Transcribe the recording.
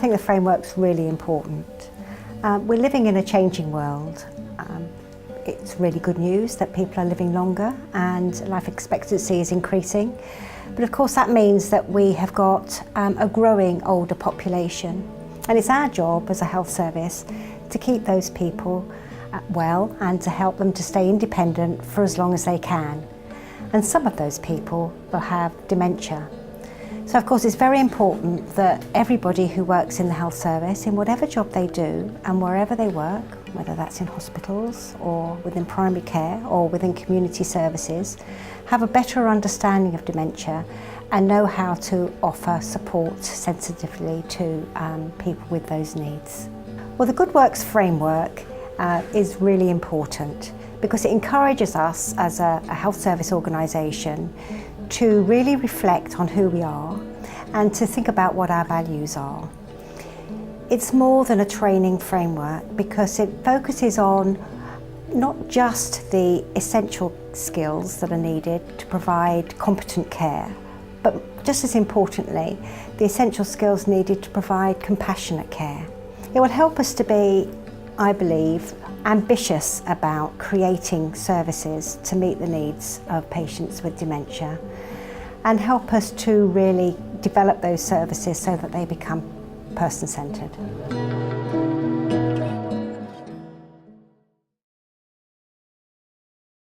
think the framework's really important. We're living in a changing world. It's really good news that people are living longer and life expectancy is increasing. But of course that means that we have got a growing older population. And it's our job as a health service to keep those people well and to help them to stay independent for as long as they can. And some of those people will have dementia. So of course it's very important that everybody who works in the health service, in whatever job they do and wherever they work, whether that's in hospitals or within primary care or within community services, have a better understanding of dementia and know how to offer support sensitively to people with those needs. Well, the Good Works framework is really important because it encourages us as a health service organisation to really reflect on who we are and to think about what our values are. It's more than a training framework because it focuses on not just the essential skills that are needed to provide competent care, but just as importantly, the essential skills needed to provide compassionate care. It will help us to be, I believe, ambitious about creating services to meet the needs of patients with dementia and help us to really develop those services so that they become person-centred.